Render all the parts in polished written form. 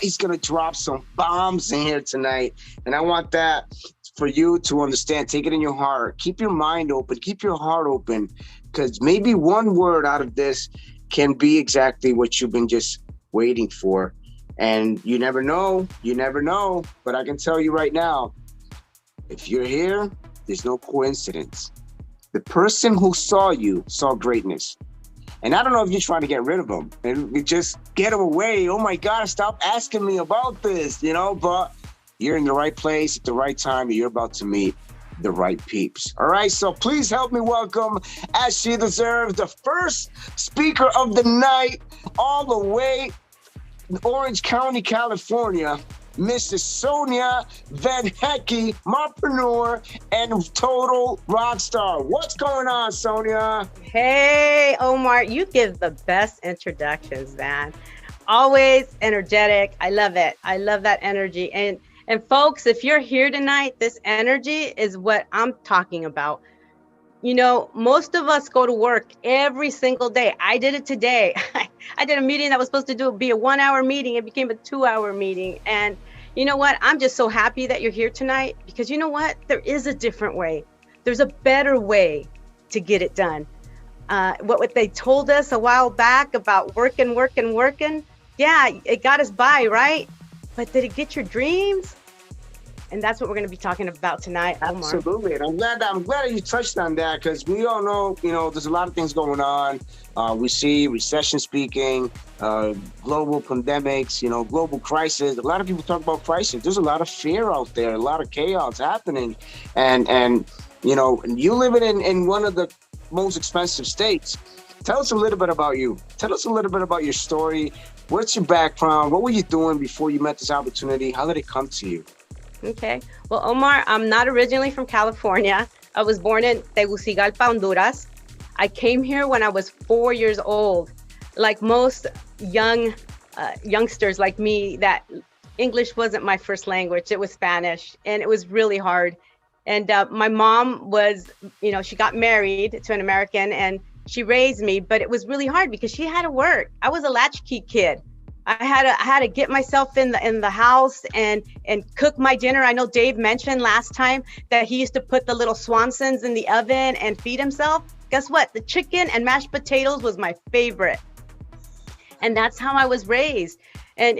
he's going to drop some bombs in here tonight. And I want that for you to understand. Take it in your heart. Keep your mind open. Keep your heart open, because maybe one word out of this can be exactly what you've been just waiting for. And you never know. You never know. But I can tell you right now, if you're here, there's no coincidence. The person who saw you saw greatness. And I don't know if you're trying to get rid of them and just get them away. Oh my God, stop asking me about this, but you're in the right place at the right time, and you're about to meet the right peeps. All right, so please help me welcome, as she deserves, the first speaker of the night, all the way in Orange County, California, Mrs. Sonia Van Hecke, mompreneur and total rock star. What's going on, Sonia? Hey, Omar, you give the best introductions, man. Always energetic. I love it. I love that energy. And folks, if you're here tonight, this energy is what I'm talking about. Most of us go to work every single day. I did it today. I did a meeting that was supposed to be a 1 hour meeting. It became a 2 hour meeting. And you know what? I'm just so happy that you're here tonight, because you know what? There is a different way. There's a better way to get it done. What they told us a while back about working. Yeah, it got us by, right? But did it get your dreams? And that's what we're going to be talking about tonight, Omar. Absolutely. And I'm glad that you touched on that, because we all know, there's a lot of things going on. We see recession speaking, global pandemics, global crisis. A lot of people talk about crisis. There's a lot of fear out there, a lot of chaos happening. And you living in one of the most expensive states. Tell us a little bit about you. Tell us a little bit about your story. What's your background? What were you doing before you met this opportunity? How did it come to you? Okay. Well, Omar, I'm not originally from California. I was born in Tegucigalpa, Honduras. I came here when I was 4 years old. Like most youngsters like me, that English wasn't my first language. It was Spanish, and it was really hard. And my mom was, she got married to an American, and she raised me, but it was really hard because she had to work. I was a latchkey kid. I had to get myself in the house and cook my dinner. I know Dave mentioned last time that he used to put the little Swansons in the oven and feed himself. Guess what? The chicken and mashed potatoes was my favorite. And that's how I was raised. And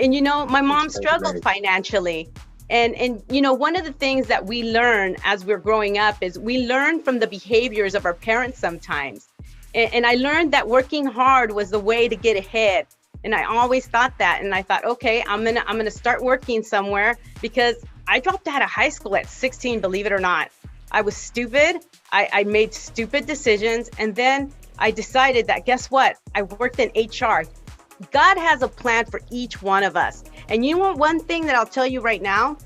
my mom struggled financially. And one of the things that we learn as we're growing up is we learn from the behaviors of our parents sometimes. And I learned that working hard was the way to get ahead. And I always thought that. And I thought, okay, I'm gonna start working somewhere, because I dropped out of high school at 16, believe it or not. I was stupid. I made stupid decisions. And then I decided that, guess what? I worked in HR. God has a plan for each one of us. And you know one thing that I'll tell you right now,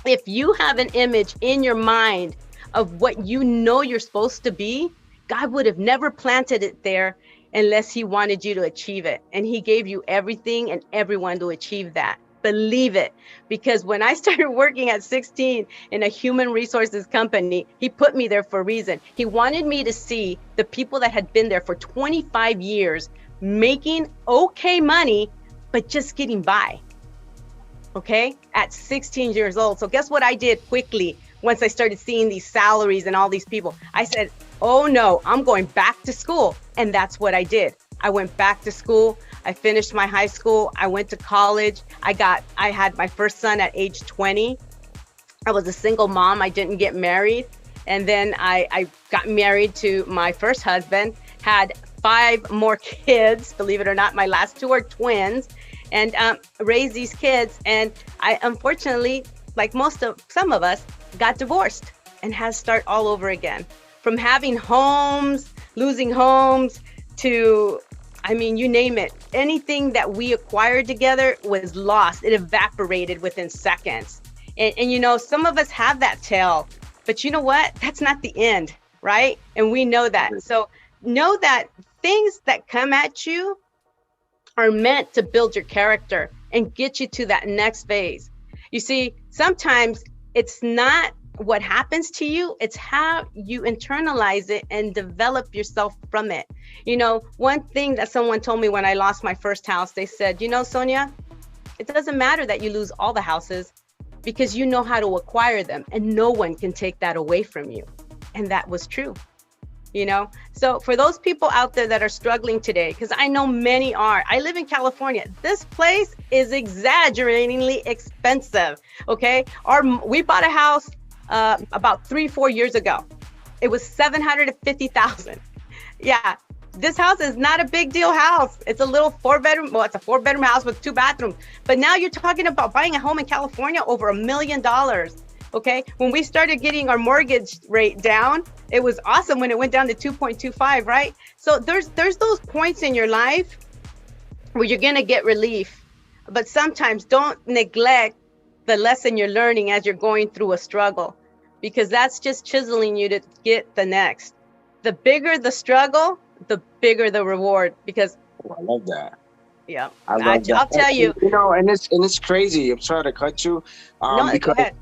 if you have an image in your mind of what you're supposed to be, God would have never planted it there unless he wanted you to achieve it. And he gave you everything and everyone to achieve that. Believe it. Because when I started working at 16 in a human resources company, he put me there for a reason. He wanted me to see the people that had been there for 25 years making okay money, but just getting by. Okay? At 16 years old. So guess what I did quickly once I started seeing these salaries and all these people? I said, oh no, I'm going back to school. And that's what I did. I went back to school. I finished my high school. I went to college. I had my first son at age 20. I was a single mom. I didn't get married. And then I got married to my first husband, had 5 more kids. Believe it or not, my last 2 are twins, and raised these kids. And I, unfortunately, like some of us, got divorced and had to start all over again. From having homes, losing homes, to, you name it. Anything that we acquired together was lost. It evaporated within seconds. And some of us have that tale, but you know what? That's not the end, right? And we know that. So know that things that come at you are meant to build your character and get you to that next phase. You see, sometimes it's not what happens to you, it's how you internalize it and develop yourself from it. One thing that someone told me when I lost my first house, they said, Sonia, It doesn't matter that you lose all the houses because you know how to acquire them and no one can take that away from you. And that was true. You know, so for those people out there that are struggling today, because I know many are, I live in California. This place is exaggeratingly expensive. Okay. We bought a house about 3-4 years ago. It was $750,000. Yeah. This house is not a big deal house. It's a little 4-bedroom. Well, it's a 4-bedroom house with 2 bathrooms. But now you're talking about buying a home in California over $1 million. Okay. When we started getting our mortgage rate down, it was awesome when it went down to 2.25, right? So there's those points in your life where you're going to get relief. But sometimes don't neglect the lesson you're learning as you're going through a struggle, because that's just chiseling you to get the next. The bigger the struggle, the bigger the reward. Because I love that. Yeah, I'll tell you. You know, and it's crazy. I'm sorry to cut you. No, because go ahead.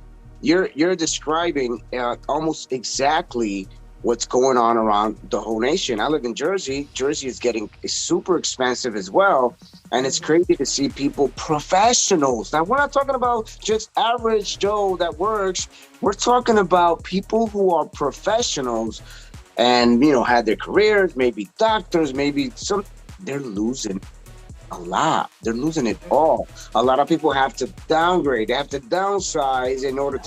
You're describing almost exactly what's going on around the whole nation. I live in Jersey. Jersey is getting super expensive as well. And it's crazy to see people, professionals. Now, we're not talking about just average Joe that works. We're talking about people who are professionals and, you know, had their careers, maybe doctors, maybe they're losing a lot. They're losing it all. A lot of people have to downgrade. They have to downsize in order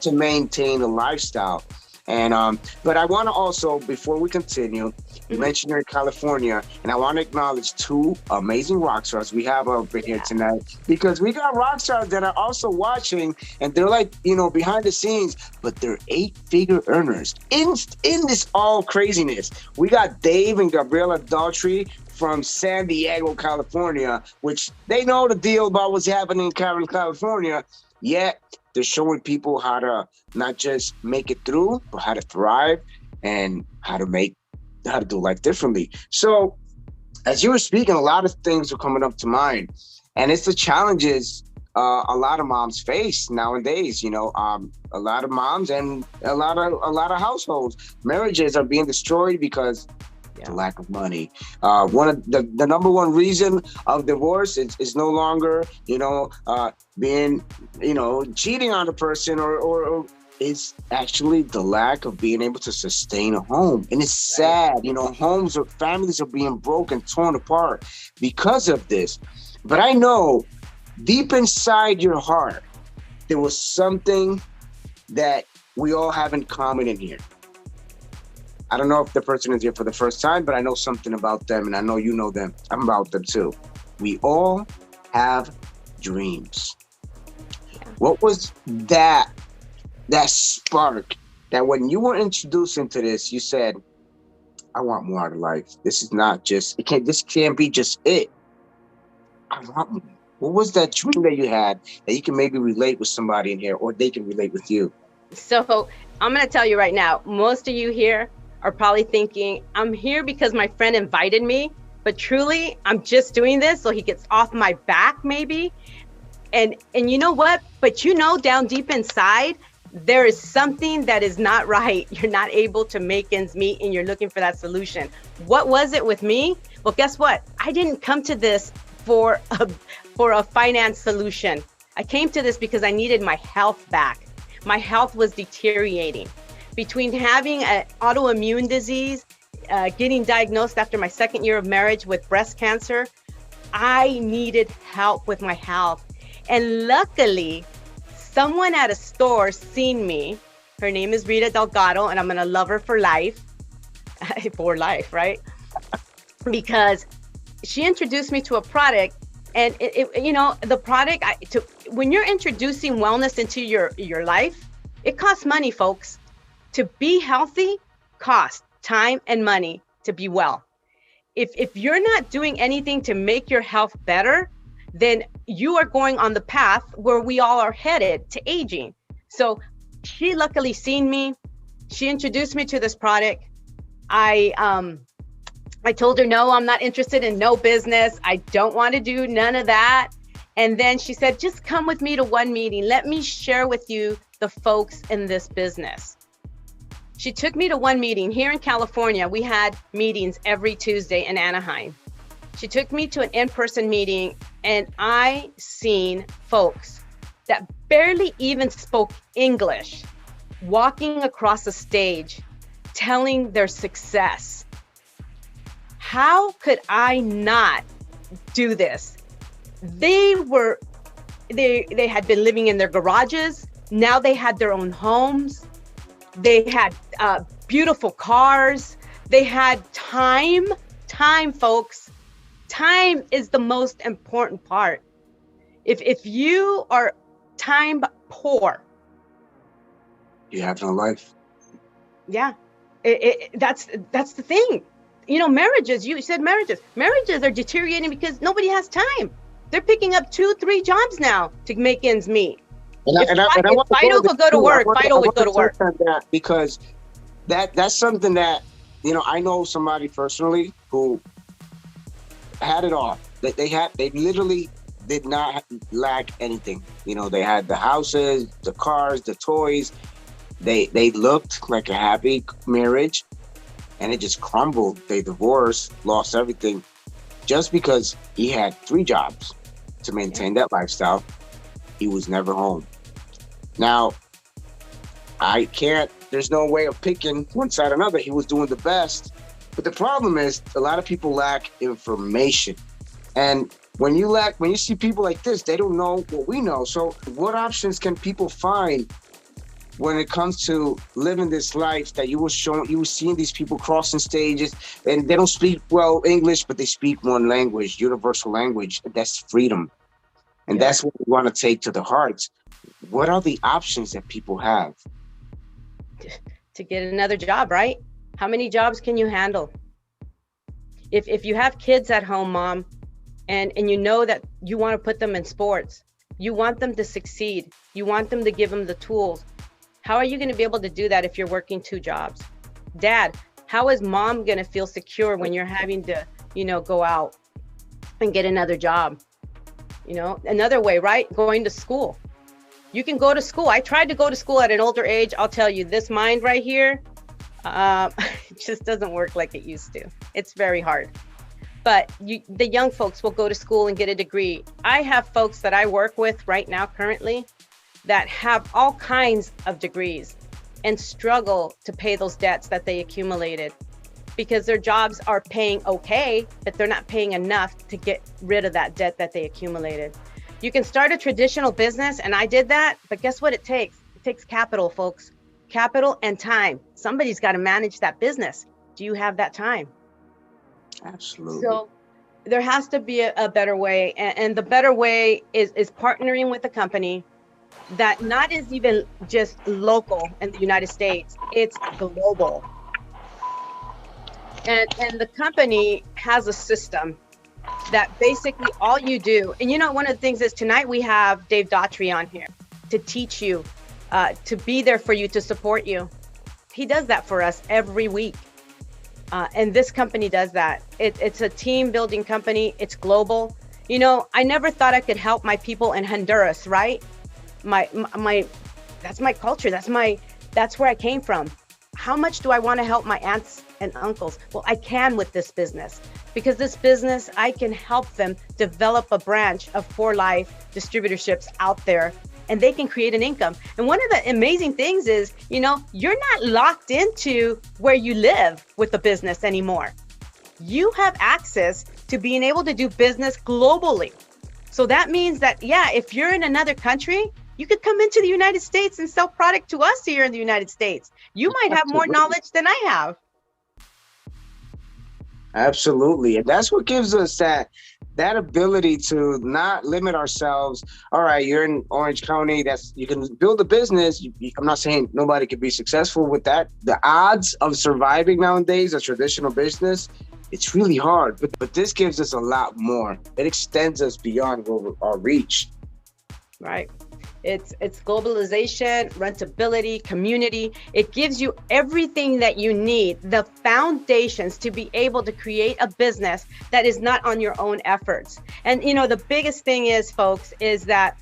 to maintain a lifestyle. And but I want to also, before we continue, you mentioned you're in California, and I want to acknowledge 2 amazing rock stars we have over here tonight, because we got rock stars that are also watching, and they're like, you know, behind the scenes, but they're 8-figure earners in this all craziness. We got Dave and Gabriela Daughtry from San Diego, California, which they know the deal about what's happening in California, yet they're showing people how to not just make it through, but how to thrive and how to do life differently. So as you were speaking, a lot of things are coming up to mind, and it's the challenges a lot of moms face nowadays. You know, a lot of moms and a lot of households, marriages are being destroyed because the lack of money. One of the number one reason of divorce is no longer, you know, being, you know, cheating on a person, or it's actually the lack of being able to sustain a home. And it's sad, you know, homes or families are being broken, torn apart because of this. But I know deep inside your heart, there was something that we all have in common in here. I don't know if the person is here for the first time, but I know something about them, and I know you know them. I'm about them too. We all have dreams. Yeah. What was that spark that when you were introduced into this, you said, I want more out of life. This is not just, this can't be just it. I want more. What was that dream that you had that you can maybe relate with somebody in here, or they can relate with you? So I'm going to tell you right now, most of you here are probably thinking, I'm here because my friend invited me, but truly I'm just doing this so he gets off my back maybe. And you know what? But you know, down deep inside, there is something that is not right. You're not able to make ends meet and you're looking for that solution. What was it with me? Well, guess what? I didn't come to this for a finance solution. I came to this because I needed my health back. My health was deteriorating. Between having an autoimmune disease, getting diagnosed after my 2nd year of marriage with breast cancer, I needed help with my health. And luckily, someone at a store seen me. Her name is Rita Delgado, and I'm going to love her for life. For life, right? Because she introduced me to a product, and you know, the product, when you're introducing wellness into your life, it costs money, folks. To be healthy costs time and money to be well. If you're not doing anything to make your health better, then you are going on the path where we all are headed, to aging. So she luckily seen me. She introduced me to this product. I told her, no, I'm not interested in no business. I don't want to do none of that. And then she said, just come with me to one meeting. Let me share with you the folks in this business. She took me to one meeting here in California. We had meetings every Tuesday in Anaheim. She took me to an in-person meeting, and I seen folks that barely even spoke English walking across the stage telling their success. How could I not do this? They had been living in their garages. Now they had their own homes. They had beautiful cars. They had time, folks. Time is the most important part. If you are time poor, you have no life. Yeah, that's the thing. You know, marriages, you said marriages are deteriorating because nobody has time. They're picking up 2-3 jobs now to make ends meet. If Fido could go to work, Fido would go to work. Because that's something that, you know, I know somebody personally who had it all. They literally did not lack anything. You know, they had the houses, the cars, the toys. They looked like a happy marriage, and it just crumbled. They divorced, lost everything, just because he had 3 jobs to maintain that lifestyle. He was never home. Now, there's no way of picking one side or another. He was doing the best. But the problem is a lot of people lack information. And when you see people like this, they don't know what we know. So what options can people find when it comes to living this life that you were seeing these people crossing stages, and they don't speak well English, but they speak one language, universal language. That's freedom. And that's what we want to take to the heart. What are the options that people have? To get another job, right? How many jobs can you handle? If you have kids at home, mom, and you know that you want to put them in sports, you want them to succeed, you want them to give them the tools. How are you going to be able to do that if you're working 2 jobs? Dad, how is mom going to feel secure when you're having to, you know, go out and get another job? You know, another way, right? Going to school. You can go to school. I tried to go to school at an older age. I'll tell you, this mind right here, it just doesn't work like it used to. It's very hard. But the young folks will go to school and get a degree. I have folks that I work with right now currently that have all kinds of degrees and struggle to pay those debts that they accumulated because their jobs are paying okay, but they're not paying enough to get rid of that debt that they accumulated. You can start a traditional business, and I did that, but guess what it takes? It takes capital, folks. Capital and time. Somebody's got to manage that business. Do you have that time? Absolutely. So there has to be a better way, and the better way is partnering with a company that not is even just local in the United States, it's global. And the company has a system that basically all you do, and you know, one of the things is tonight we have Dave Daughtry on here to teach you, to be there for you, to support you. He does that for us every week. And this company does that. It's a team building company. It's global. You know, I never thought I could help my people in Honduras, right? That's my culture. That's where I came from. How much do I want to help my aunts and uncles? Well, I can with this business, because this business, I can help them develop a branch of 4Life distributorships out there, and they can create an income. And one of the amazing things is, you know, you're not locked into where you live with the business anymore. You have access to being able to do business globally. So that means that, yeah, if you're in another country, you could come into the United States and sell product to us here in the United States. You might have more knowledge than I have. Absolutely. And that's what gives us that ability to not limit ourselves. All right, you're in Orange County, you can build a business. I'm not saying nobody could be successful with that. The odds of surviving nowadays, a traditional business, it's really hard. But this gives us a lot more. It extends us beyond our reach. Right. It's globalization, rentability, community. It gives you everything that you need, the foundations to be able to create a business that is not on your own efforts. And, you know, the biggest thing is, folks, is that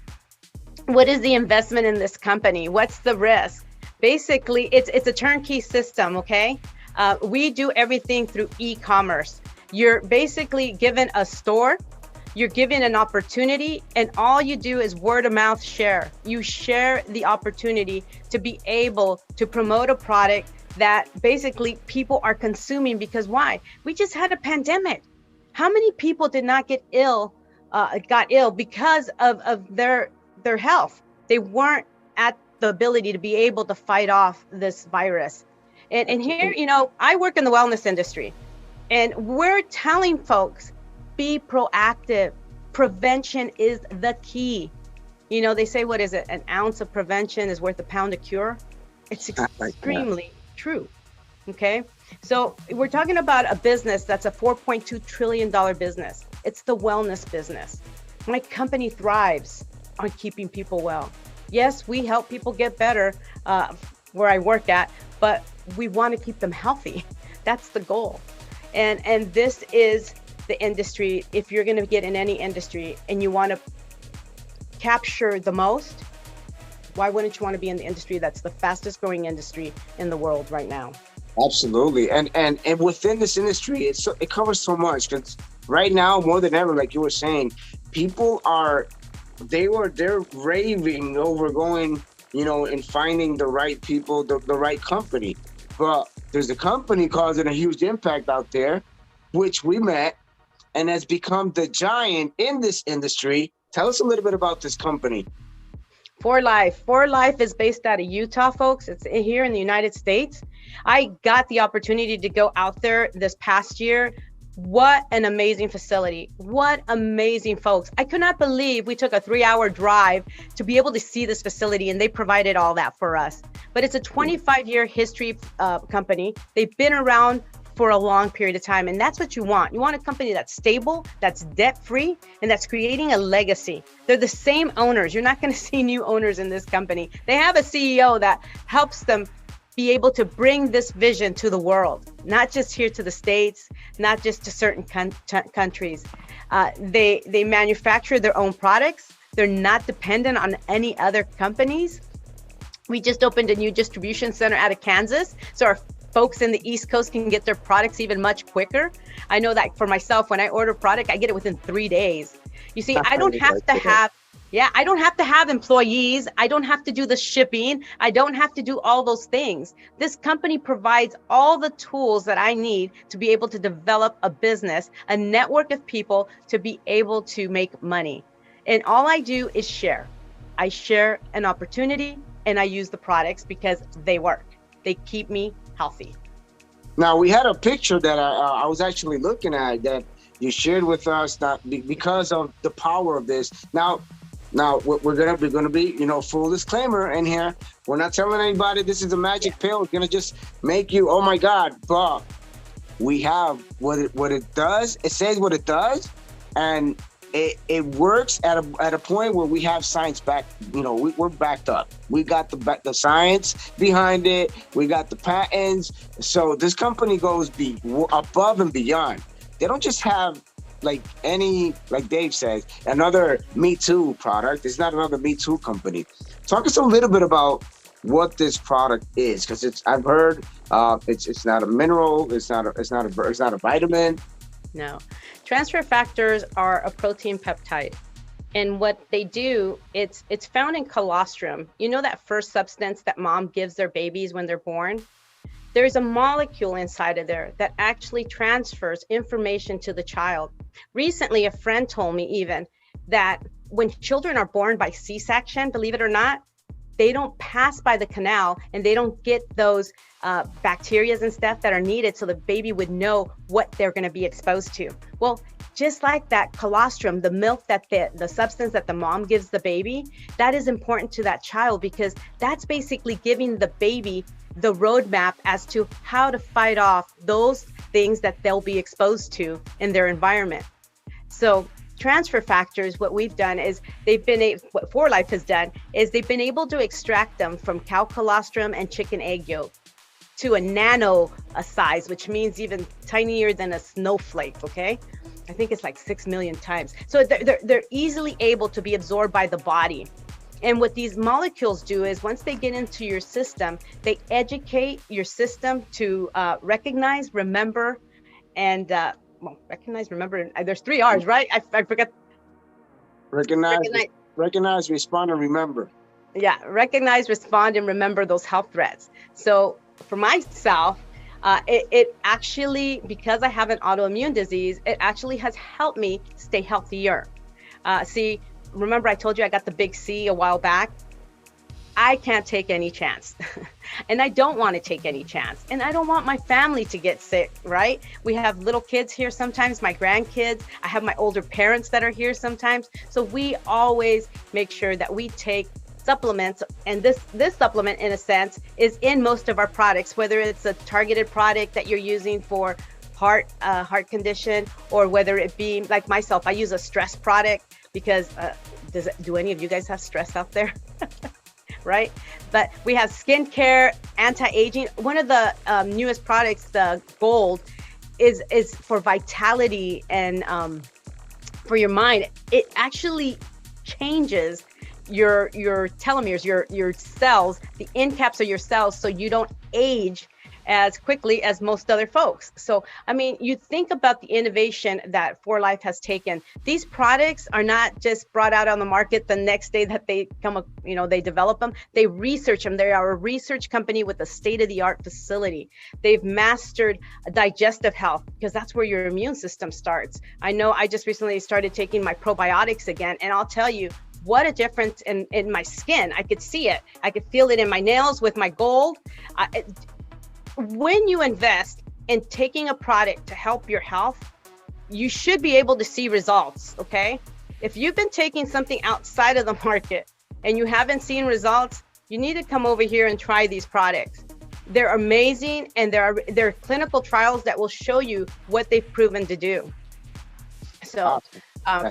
what is the investment in this company? What's the risk? Basically, it's a turnkey system, okay? We do everything through e-commerce. You're basically given a store, you're given an opportunity, and all you do is word of mouth share. You share the opportunity to be able to promote a product that basically people are consuming. Because why? We just had a pandemic. How many people did not got ill because of their health? They weren't at the ability to be able to fight off this virus. And here, you know, I work in the wellness industry, and we're telling folks, be proactive. Prevention is the key. You know, they say, what is it? An ounce of prevention is worth a pound of cure. It's extremely true. Okay. So we're talking about a business that's a $4.2 trillion business. It's the wellness business. My company thrives on keeping people well. Yes, we help people get better where I work at, but we want to keep them healthy. That's the goal. And this is the industry. If you're going to get in any industry and you want to capture the most, why wouldn't you want to be in the industry that's the fastest growing industry in the world right now? Absolutely. And within this industry, it covers so much, because right now, more than ever, like you were saying, people they're raving over going, you know, and finding the right people, the right company. But there's a company causing a huge impact out there, which we met, and has become the giant in this industry. Tell us a little bit about this company. 4Life. 4Life is based out of Utah, folks. It's here in the United States. I got the opportunity to go out there this past year. What an amazing facility. What amazing folks. I could not believe we took a 3-hour drive to be able to see this facility, and they provided all that for us. But it's a 25-year history company. They've been around for a long period of time, and that's what you want. You want a company that's stable, that's debt-free, and that's creating a legacy. They're the same owners. You're not going to see new owners in this company. They have a CEO that helps them be able to bring this vision to the world, not just here to the States, not just to certain countries. They manufacture their own products. They're not dependent on any other companies. We just opened a new distribution center out of Kansas, so our folks in the East Coast can get their products even much quicker. I know that for myself, when I order a product, I get it within 3 days. You see, I don't have to have employees. I don't have to do the shipping. I don't have to do all those things. This company provides all the tools that I need to be able to develop a business, a network of people to be able to make money. And all I do is share. I share an opportunity, and I use the products because they work. They keep me healthy. Now, we had a picture that I was actually looking at that you shared with us, that because of the power of this. Now we're gonna be, you know, full disclaimer in here. We're not telling anybody this is a magic pill. It's gonna just make you, oh my God, but we have what it does. It says what it does, and it works at a point where we have science back. You know, we're backed up. We got the science behind it. We got the patents. So this company goes above and beyond. They don't just have like Dave says, another Me Too product. It's not another Me Too company. Talk us a little bit about what this product is, because I've heard it's not a mineral. It's not a vitamin. No. Transfer factors are a protein peptide. And what they do, it's found in colostrum. You know that first substance that mom gives their babies when they're born? There's a molecule inside of there that actually transfers information to the child. Recently, a friend told me even that when children are born by C-section, believe it or not, they don't pass by the canal and they don't get those bacteria and stuff that are needed so the baby would know what they're going to be exposed to. Well, just like that colostrum, the milk that the substance that the mom gives the baby, that is important to that child, because that's basically giving the baby the roadmap as to how to fight off those things that they'll be exposed to in their environment. So transfer factors, what we've done is what 4Life has done is they've been able to extract them from cow colostrum and chicken egg yolk to a nano size, which means even tinier than a snowflake, okay? I think it's like 6 million times. So they're easily able to be absorbed by the body. And what these molecules do is once they get into your system, they educate your system to recognize, remember, and recognize, remember, there's 3 R's, right? I forgot. Recognize, respond, and remember. Yeah, recognize, respond, and remember those health threats. So for myself, it actually, because I have an autoimmune disease, it actually has helped me stay healthier. See, remember I told you I got the big C a while back? I can't take any chance. And I don't want to take any chance. And I don't want my family to get sick, right? We have little kids here sometimes, my grandkids. I have my older parents that are here sometimes. So we always make sure that we take supplements, and this supplement, in a sense, is in most of our products, whether it's a targeted product that you're using for heart condition, or whether it be like myself, I use a stress product because do any of you guys have stress out there? Right? But we have skincare, anti-aging. One of the newest products, the Gold, is for vitality and for your mind. It actually changes your telomeres, your cells, the end caps of your cells, so you don't age as quickly as most other folks. So, I mean, you think about the innovation that 4Life has taken. These products are not just brought out on the market the next day that they come up, they develop them. They research them. They are a research company with a state-of-the-art facility. They've mastered digestive health, because that's where your immune system starts. I know I just recently started taking my probiotics again, and I'll tell you, what a difference in my skin. I could see it. I could feel it in my nails with my Gold. When you invest in taking a product to help your health, you should be able to see results, okay? If you've been taking something outside of the market and you haven't seen results, you need to come over here and try these products. They're amazing, and there are clinical trials that will show you what they've proven to do. So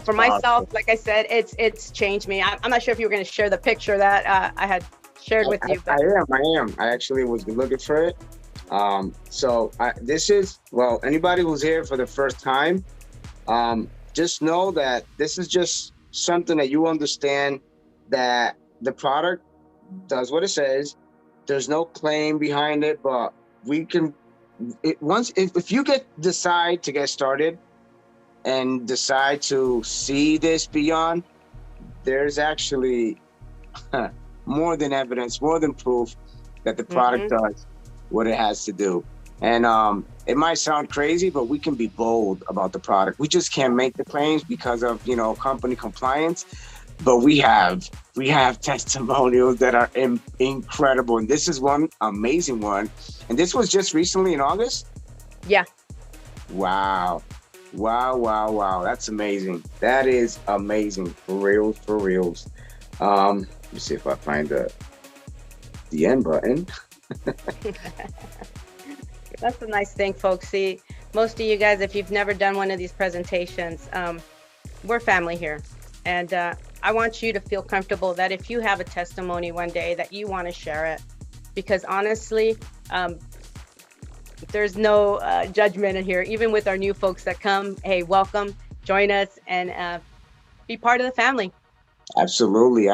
for myself, like I said, it's changed me. I'm not sure if you were going to share the picture that I had shared with you. I am. I actually was looking for it. This is, anybody who's here for the first time, just know that this is just something that you understand, that the product does what it says. There's no claim behind it, but we can, if you decide to get started and decide to see this beyond, there's actually more than evidence, more than proof that the product does what it has to do. And it might sound crazy, but we can be bold about the product. We just can't make the claims because of, company compliance. But we have testimonials that are incredible. And this is one amazing one. And this was just recently in August? Yeah. Wow. That's amazing. That is amazing. For reals. Let me see if I find the end button. That's the nice thing, folks. See, most of you guys, if you've never done one of these presentations, we're family here. And I want you to feel comfortable that if you have a testimony one day that you want to share it, because honestly, there's no judgment in here. Even with our new folks that come, hey, welcome, join us, and be part of the family. Absolutely.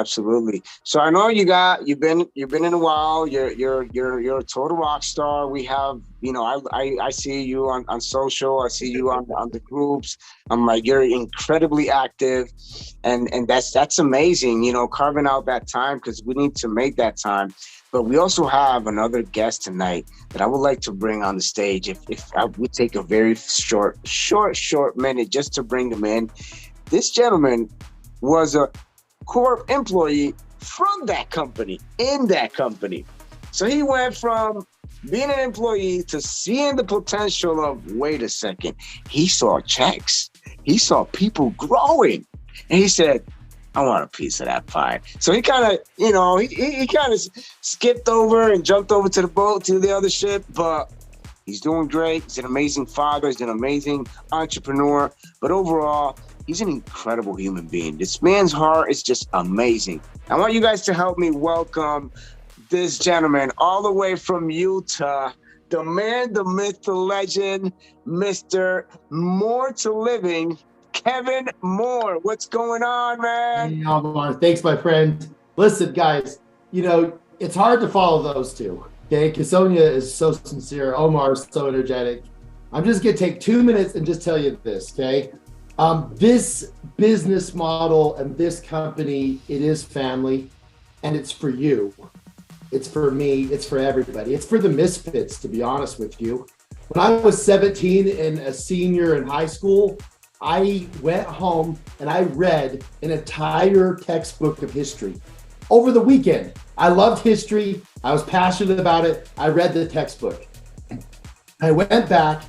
So I know you've been in a while. You're a total rock star. We have, I see you on social. I see you on the groups. I'm like, you're incredibly active, and that's amazing. Carving out that time, because we need to make that time. But we also have another guest tonight that I would like to bring on the stage. If I would take a very short minute just to bring him in. This gentleman was a core employee from that company, in that company. So he went from being an employee to seeing the potential of, wait a second, he saw checks. He saw people growing. And he said, I want a piece of that pie. So he kind of, he kind of skipped over and jumped over to the other ship, but he's doing great. He's an amazing father. He's an amazing entrepreneur. But overall, he's an incredible human being. This man's heart is just amazing. I want you guys to help me welcome this gentleman all the way from Utah, the man, the myth, the legend, Mr. More to Living, Kevin Moore. What's going on, man? Hey, Omar. Thanks, my friend. Listen, guys, it's hard to follow those two, okay? Because Sonia is so sincere. Omar is so energetic. I'm just going to take 2 minutes and just tell you this, okay? This business model and this company, it is family, and it's for you. It's for me. It's for everybody. It's for the misfits, to be honest with you. When I was 17 and a senior in high school, I went home and I read an entire textbook of history over the weekend. I loved history. I was passionate about it. I read the textbook. I went back.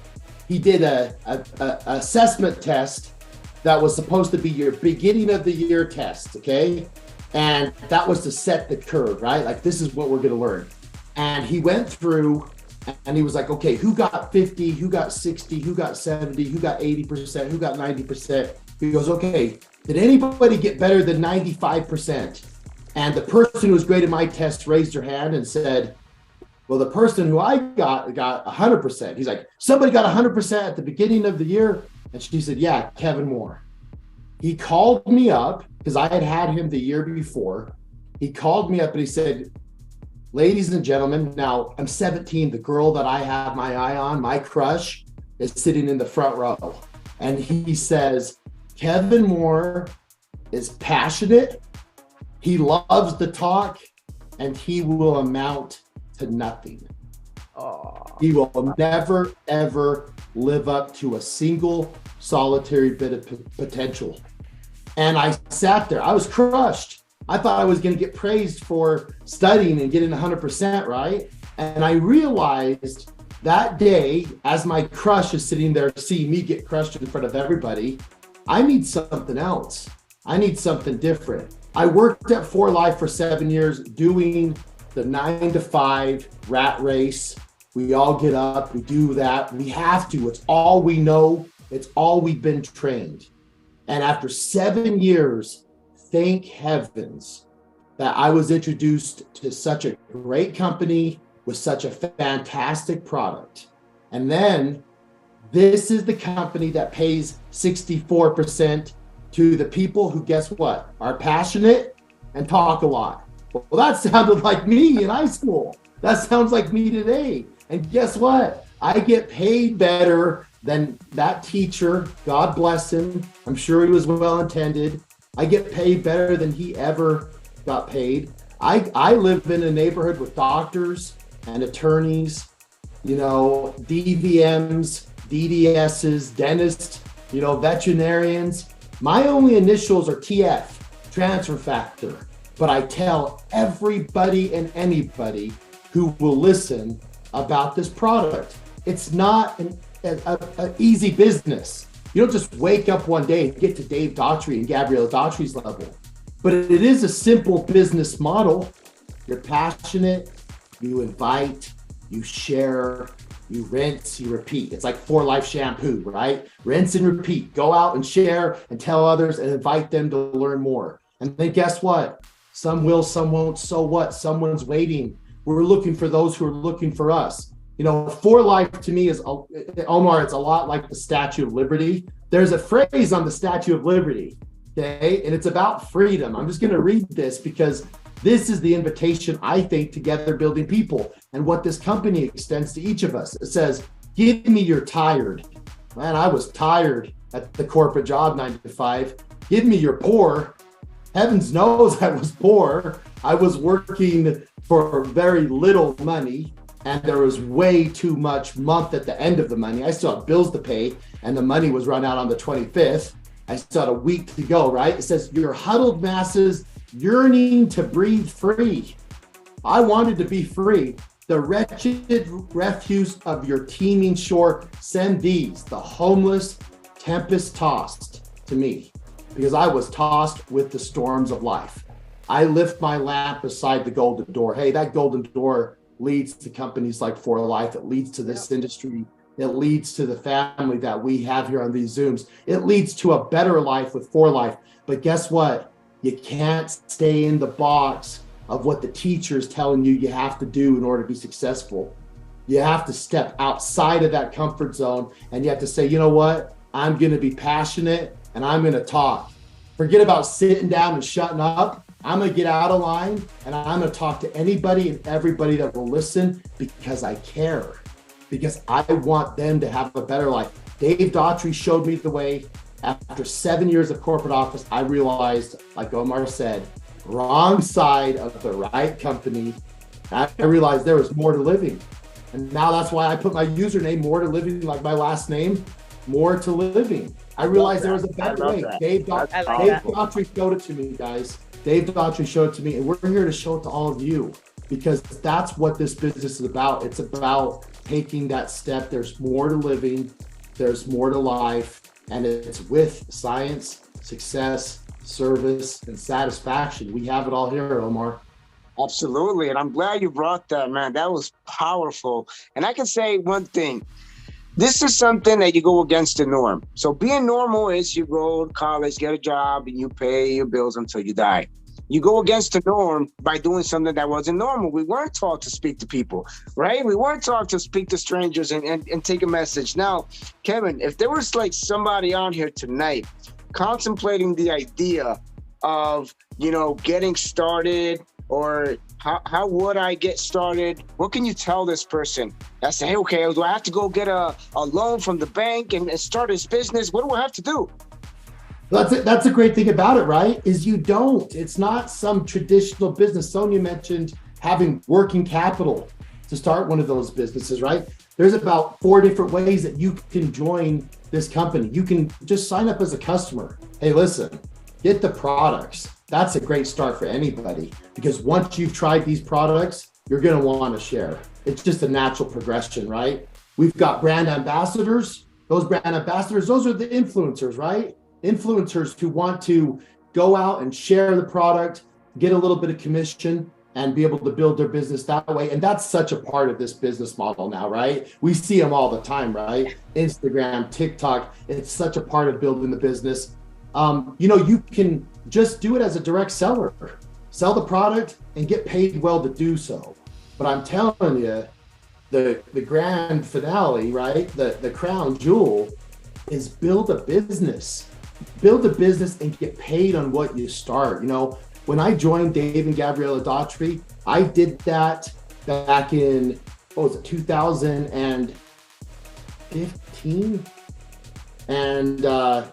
He did a assessment test that was supposed to be your beginning of the year test, okay? And that was to set the curve, right? Like, this is what we're going to learn. And he went through and he was like, okay, who got 50, who got 60, who got 70, who got 80%, who got 90%? He goes, okay, did anybody get better than 95%? And the person who was grading my test raised her hand and said, well, the person who I got 100%. He's like, somebody got 100% at the beginning of the year? And she said, yeah, Kevin Moore. He called me up because I had him the year before. He called me up and he said, ladies and gentlemen, now I'm 17. The girl that I have my eye on, my crush, is sitting in the front row. And he says, Kevin Moore is passionate. He loves to talk, and he will amount to nothing. Oh. He will never, ever live up to a single solitary bit of potential. And I sat there. I was crushed. I thought I was going to get praised for studying and getting 100%, right? And I realized that day, as my crush is sitting there seeing me get crushed in front of everybody, I need something else. I need something different. I worked at 4Life for 7 years doing the 9 to 5 rat race. We all get up, we do that. We have to. It's all we know. It's all we've been trained. And after 7 years, thank heavens that I was introduced to such a great company with such a fantastic product. And then this is the company that pays 64% to the people who, guess what, are passionate and talk a lot. Well, that sounded like me in high school. That sounds like me today. And guess what? I get paid better than that teacher. God bless him. I'm sure he was well-intended. I get paid better than he ever got paid. I live in a neighborhood with doctors and attorneys, DVMs, DDSs, dentists, veterinarians. My only initials are TF, transfer factor. But I tell everybody and anybody who will listen about this product. It's not an easy business. You don't just wake up one day and get to Dave Daughtry and Gabrielle Daughtry's level. But it is a simple business model. You're passionate, you invite, you share, you rinse, you repeat. It's like 4Life shampoo, right? Rinse and repeat. Go out and share and tell others and invite them to learn more. And then guess what? Some will, some won't. So what? Someone's waiting. We're looking for those who are looking for us. 4Life to me is, Omar, it's a lot like the Statue of Liberty. There's a phrase on the Statue of Liberty, okay? And it's about freedom. I'm just going to read this because this is the invitation, I think, together building people and what this company extends to each of us. It says, give me your tired. Man, I was tired at the corporate job 9 to 5. Give me your poor. Heavens knows I was poor. I was working for very little money, and there was way too much month at the end of the money. I still had bills to pay, and the money was run out on the 25th. I still had a week to go, right? It says, your huddled masses yearning to breathe free. I wanted to be free. The wretched refuse of your teeming shore, send these, the homeless, tempest-tossed, to me, because I was tossed with the storms of life. I lift my lamp beside the golden door. Hey, that golden door leads to companies like 4Life. It leads to this industry. It leads to the family that we have here on these Zooms. It leads to a better life with 4Life. But guess what? You can't stay in the box of what the teacher is telling you have to do in order to be successful. You have to step outside of that comfort zone, and you have to say, you know what? I'm going to be passionate and I'm going to talk. Forget about sitting down and shutting up. I'm going to get out of line and I'm going to talk to anybody and everybody that will listen because I care. because I want them to have a better life. Dave Daughtry showed me the way. After 7 years of corporate office, I realized, like Omar said, wrong side of the right company. I realized there was more to living. And now that's why I put my username, More to Living, like my last name, More to Living. I realized there was a better way. Dave Daughtry showed it to me, guys. Dave Daughtry showed it to me, and we're here to show it to all of you, because that's what this business is about. It's about taking that step. There's more to living, there's more to life, and it's with science, success, service, and satisfaction. We have it all here, Omar. Absolutely. And I'm glad you brought that, man. That was powerful. And I can say one thing. This is something that you go against the norm. So being normal is you go to college, get a job, and you pay your bills until you die. You go against the norm by doing something that wasn't normal. We weren't taught to speak to people, right? We weren't taught to speak to strangers and take a message. Now, Kevin, if there was like somebody on here tonight contemplating the idea of, getting started, or how would I get started? What can you tell this person? I say, hey, okay, do I have to go get a loan from the bank and start his business? What do I have to do? That's a great thing about it, right? Is you don't. It's not some traditional business. Sonia mentioned having working capital to start one of those businesses, right? There's about 4 different ways that you can join this company. You can just sign up as a customer. Hey, listen, get the products. That's a great start for anybody, because once you've tried these products, you're going to want to share. It's just a natural progression, right? We've got brand ambassadors. Those brand ambassadors, those are the influencers, right? Influencers who want to go out and share the product, get a little bit of commission, and be able to build their business that way. And that's such a part of this business model now, right? We see them all the time, right? Instagram, TikTok, it's such a part of building the business. You can just do it as a direct seller, sell the product and get paid well to do so. But I'm telling you, the grand finale, right? The crown jewel is build a business and get paid on what you start. When I joined Dave and Gabriella Daughtry, I did that back in, 2015? And I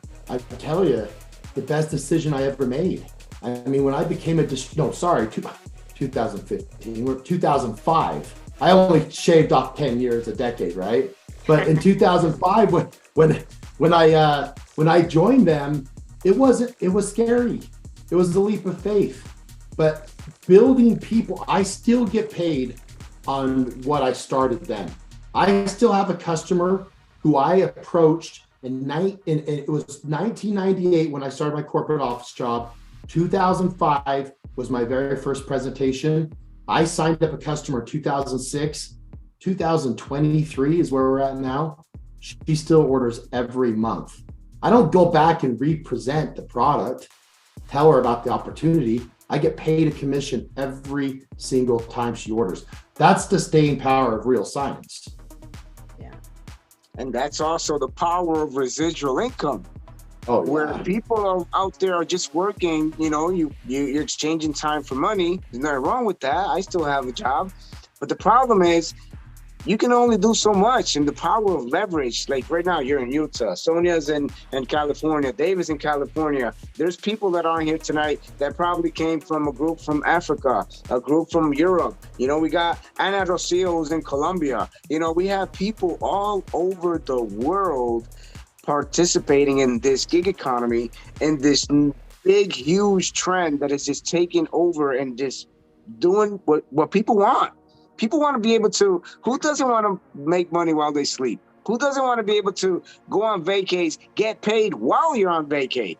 tell you, the best decision I ever made. I mean, when I became 2015, we're 2005. I only shaved off 10 years, a decade, right? But in 2005, when I joined them, it was scary. It was a leap of faith. But building people, I still get paid on what I started then. I still have a customer who I approached and it was 1998 when I started my corporate office job. 2005 was my very first presentation. I signed up a customer in 2006. 2023 is where we're at now. She still orders every month. I don't go back and represent the product, tell her about the opportunity. I get paid a commission every single time she orders. That's the staying power of real science. And that's also the power of residual income. Oh, yeah. Where people are out there are just working, you're exchanging time for money. There's nothing wrong with that. I still have a job. But the problem is you can only do so much, and the power of leverage, like right now you're in Utah, Sonia's in California, Dave is in California. There's people that are here tonight that probably came from a group from Africa, a group from Europe. We got Ana Rocio who's in Colombia. We have people all over the world participating in this gig economy and this big, huge trend that is just taking over and just doing what people want. People want to be able to, who doesn't want to make money while they sleep? Who doesn't want to be able to go on vacays, get paid while you're on vacay?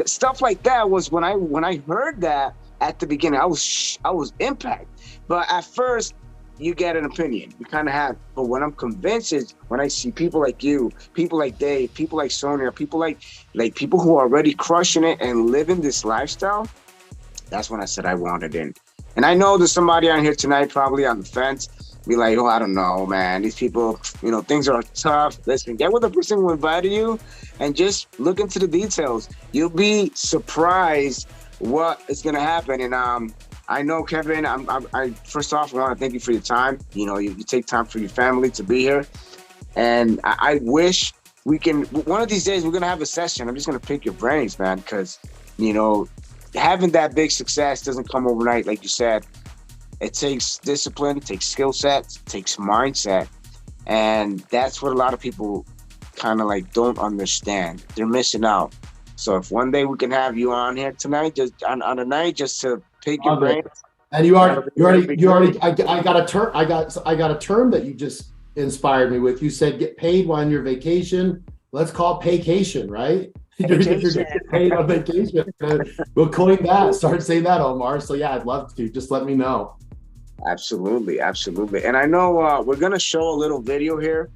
Stuff like that was when I heard that at the beginning, I was impacted. But at first, you get an opinion. You kind of have. But what I'm convinced is when I see people like you, people like Dave, people like Sonia, people like people who are already crushing it and living this lifestyle, that's when I said I wanted in. And I know there's somebody on here tonight probably on the fence, be like, I don't know, man. These people, things are tough. Listen, get with the person who invited you and just look into the details. You'll be surprised what is going to happen. And I know, Kevin. I first off, I want to thank you for your time. You know, you take time for your family to be here, and I wish we can. One of these days, we're gonna have a session. I'm just gonna pick your brains, man, because you know, having that big success doesn't come overnight, like you said. It takes discipline, it takes skill sets, it takes mindset, and that's what a lot of people kind of like don't understand. They're missing out. So if one day we can have you on here tonight, just on a night, just to pick your brain. And I got a term that you just inspired me with. You said get paid while on your vacation. Let's call it paycation, right? You're getting paid on vacation. We'll coin that. Start saying that, Omar. So yeah, I'd love to. Just let me know. Absolutely, absolutely. And I know we're gonna show a little video here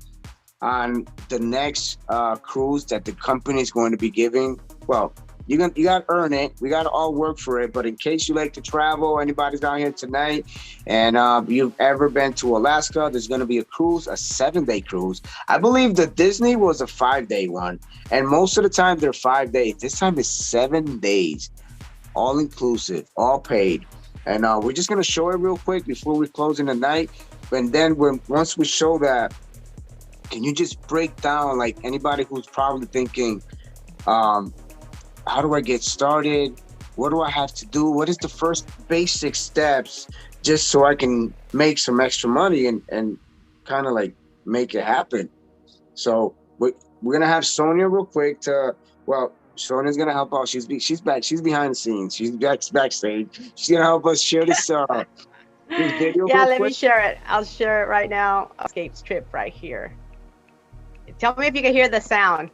on the next cruise that the company is going to be giving. Well, you got to earn it. We got to all work for it. But in case you like to travel, anybody's down here tonight, and you've ever been to Alaska, there's going to be a cruise, a 7-day cruise. I believe the Disney was a 5-day one, and most of the time they're 5 days. This time it's 7 days, all inclusive, all paid. And we're just going to show it real quick before we close in the night. And then once we show that, can you just break down, like, anybody who's probably thinking, how do I get started? What do I have to do? What is the first basic steps just so I can make some extra money and kind of like make it happen? So we're going to have Sonia real quick Sonia's going to help out. She's back. She's behind the scenes. She's backstage. She's going to help us share this video. Yeah, let me share it. I'll share it right now. Escape trip right here. Tell me if you can hear the sound.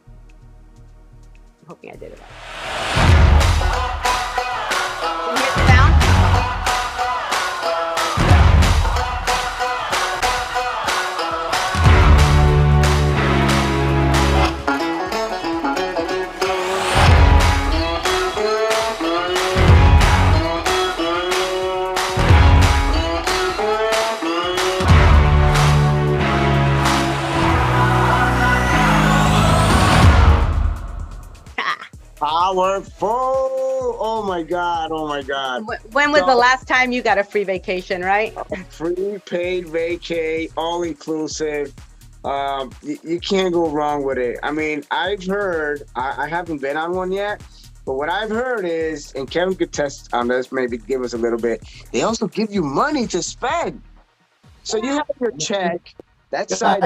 I'm hoping I did it right. Can you hear the sound? Powerful. Oh my God. When was the last time you got a free vacation, right? Free paid vacay, all inclusive. You can't go wrong with it. I mean, I've heard, I haven't been on one yet, but what I've heard is, and Kevin could test on this, maybe give us a little bit, they also give you money to spend. So you have your check, that's side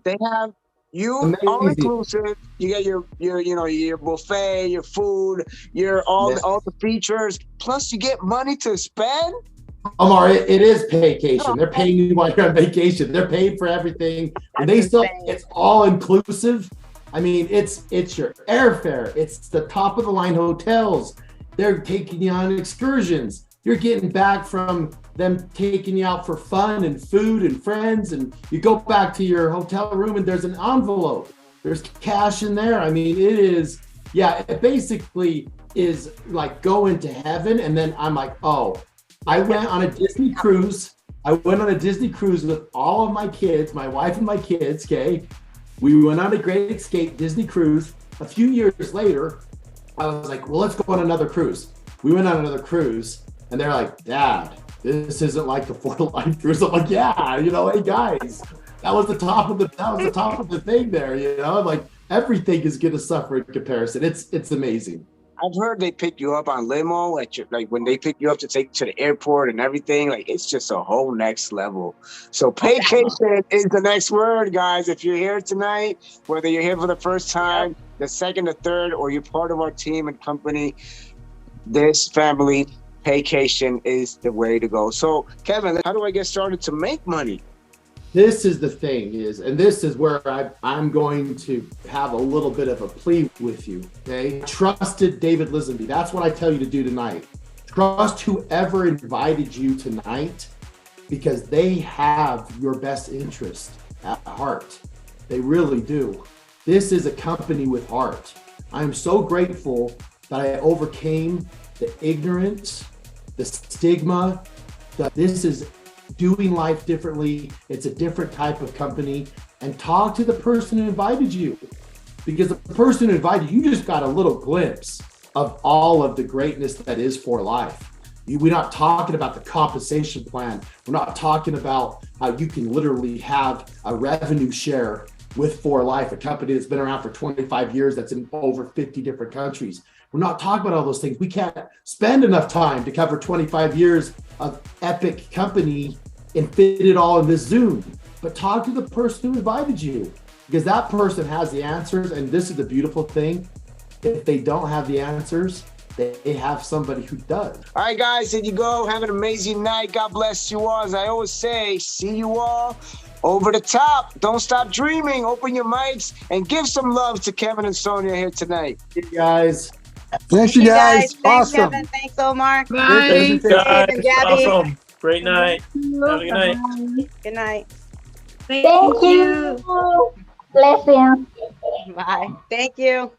they have you all inclusive. You get your buffet, your food, your all the features. Plus, you get money to spend. Omar, it is vacation. They're paying you while you're on vacation. They're paying for everything, and it's all inclusive. I mean, it's your airfare. It's the top of the line hotels. They're taking you on excursions. You're getting back from them taking you out for fun and food and friends, and you go back to your hotel room and there's an envelope. There's cash in there. I mean, it basically is like going to heaven. And then I'm like, oh, I went on a Disney cruise. With all of my kids, my wife and my kids, okay? We went on a Great Escape Disney cruise. A few years later, I was like, well, let's go on another cruise. We went on another cruise. And they're like, Dad, this isn't like the Florida Line cruise. I'm like, yeah, hey guys, that was the top of the thing there, like everything is gonna suffer in comparison. It's amazing. I've heard they pick you up on limo when they pick you up to take to the airport and everything. Like, it's just a whole next level. So paycation is the next word, guys. If you're here tonight, whether you're here for the first time, the second, the third, or you're part of our team and company, this family, paycation is the way to go. So, Kevin, how do I get started to make money? This is the thing and this is where I'm going to have a little bit of a plea with you, okay? Trusted David Lisenby. That's what I tell you to do tonight. Trust whoever invited you tonight, because they have your best interest at heart. They really do. This is a company with heart. I'm so grateful that I overcame the ignorance, the stigma, that this is doing life differently. It's a different type of company. And talk to the person who invited you, because the person who invited you just got a little glimpse of all of the greatness that is For Life. We're not talking about the compensation plan. We're not talking about how you can literally have a revenue share with For Life, a company that's been around for 25 years, that's in over 50 different countries. We're not talking about all those things. We can't spend enough time to cover 25 years of epic company and fit it all in this Zoom. But talk to the person who invited you, because that person has the answers. And this is the beautiful thing. If they don't have the answers, they have somebody who does. All right, guys, there you go. Have an amazing night. God bless you all. As I always say, see you all over the top. Don't stop dreaming. Open your mics and give some love to Kevin and Sonia here tonight. Hey, guys. Thank you, guys. Thanks, Awesome. Kevin. Thanks, Omar. Bye. Thanks, guys. and Gabby. Awesome. Great night. Have a good night. Good night. Thank you. Blessings. Bye. Thank you.